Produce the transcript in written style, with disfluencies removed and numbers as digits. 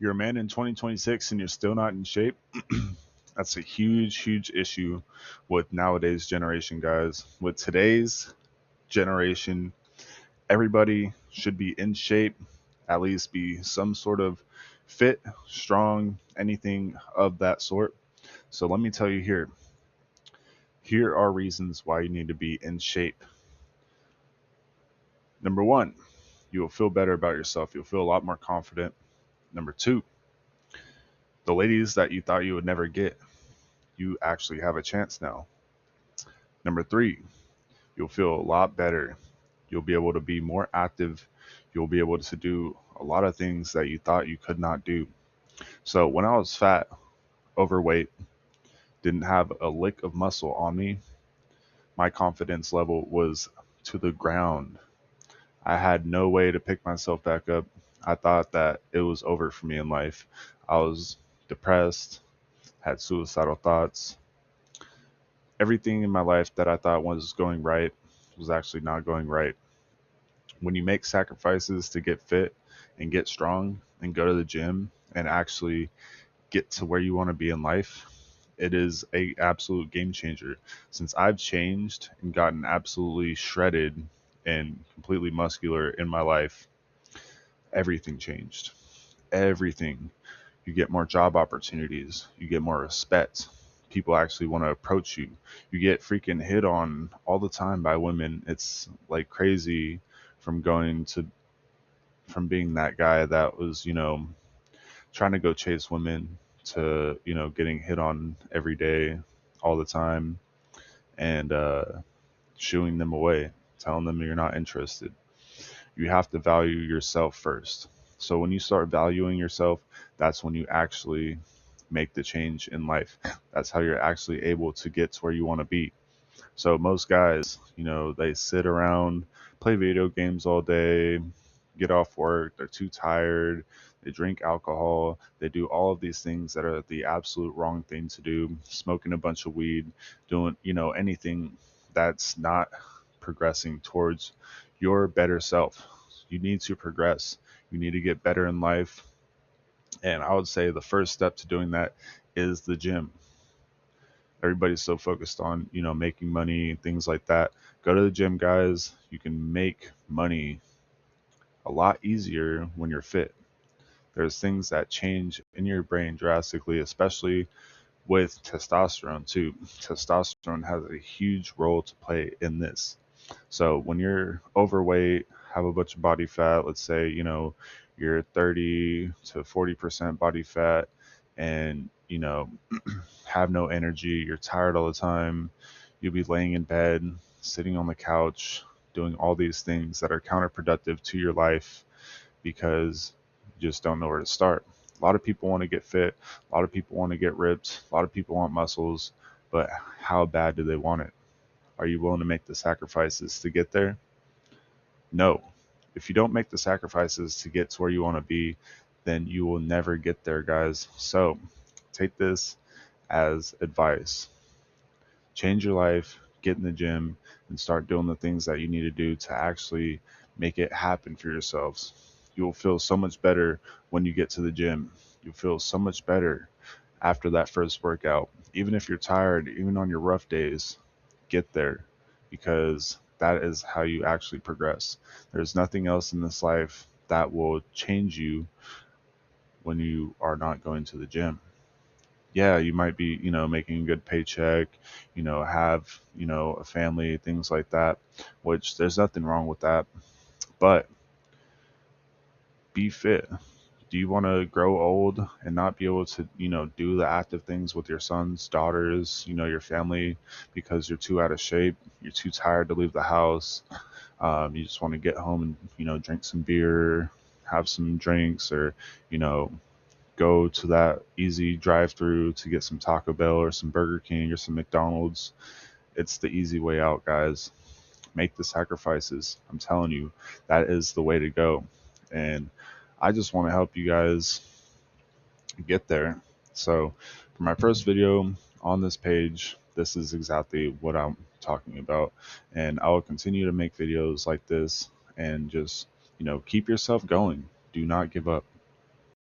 you're a man in 2026 and you're still not in shape, that's a huge, huge issue with nowadays generation, guys. With today's generation, everybody should be in shape, at least be some sort of fit, strong, anything of that sort. So let me tell you here. Here are reasons why you need to be in shape. Number one, you will feel better about yourself. You'll feel a lot more confident. Number two, the ladies that you thought you would never get, you actually have a chance now. Number three, you'll feel a lot better. You'll be able to be more active. You'll be able to do a lot of things that you thought you could not do. So when I was fat, overweight, didn't have a lick of muscle on me, my confidence level was to the ground. I had no way to pick myself back up. I thought that it was over for me in life. I was depressed, had suicidal thoughts. Everything in my life that I thought was going right was actually not going right. When you make sacrifices to get fit and get strong and go to the gym and actually get to where you want to be in life, it is a absolute game changer. Since I've changed and gotten absolutely shredded and completely muscular in my life, everything changed. Everything. You get more job opportunities, you get more respect. People actually want to approach you. You get freaking hit on all the time by women. It's like crazy from going to from being that guy that was, trying to go chase women to, getting hit on every day, all the time, and shooing them away, telling them you're not interested. You have to value yourself first. So when you start valuing yourself, that's when you actually make the change in life. That's how you're actually able to get to where you want to be. So most guys, they sit around, play video games all day, get off work, they're too tired, they drink alcohol, they do all of these things that are the absolute wrong thing to do, smoking a bunch of weed, doing, anything that's not progressing towards your better self. You need to progress. You need to get better in life. And I would say the first step to doing that is the gym. Everybody's so focused on, making money, things like that. Go to the gym, guys. You can make money a lot easier when you're fit. There's things that change in your brain drastically, especially with testosterone too. Testosterone has a huge role to play in this. So when you're overweight, have a bunch of body fat, let's say, you're 30 to 40% body fat, and, have no energy, you're tired all the time, you'll be laying in bed, sitting on the couch, doing all these things that are counterproductive to your life because you just don't know where to start. A lot of people want to get fit, a lot of people want to get ripped, a lot of people want muscles, but how bad do they want it? Are you willing to make the sacrifices to get there? No. If you don't make the sacrifices to get to where you want to be, then you will never get there, guys. So take this as advice. Change your life, get in the gym, and start doing the things that you need to do to actually make it happen for yourselves. You will feel so much better when you get to the gym. You'll feel so much better after that first workout. Even if you're tired, even on your rough days, get there because that is how you actually progress. There's nothing else in this life that will change you when you are not going to the gym. Yeah, you might be, making a good paycheck, have, a family, things like that, which there's nothing wrong with that. But be fit. Do you want to grow old and not be able to, do the active things with your sons, daughters, your family because you're too out of shape, you're too tired to leave the house, you just want to get home and, drink some beer, have some drinks, or, you know, go to that easy drive through to get some Taco Bell or some Burger King or some McDonald's. It's the easy way out, guys. Make the sacrifices. I'm telling you, that is the way to go. And I just want to help you guys get there. So, for my first video on this page, this is exactly what I'm talking about. And I will continue to make videos like this and just, keep yourself going. Do not give up.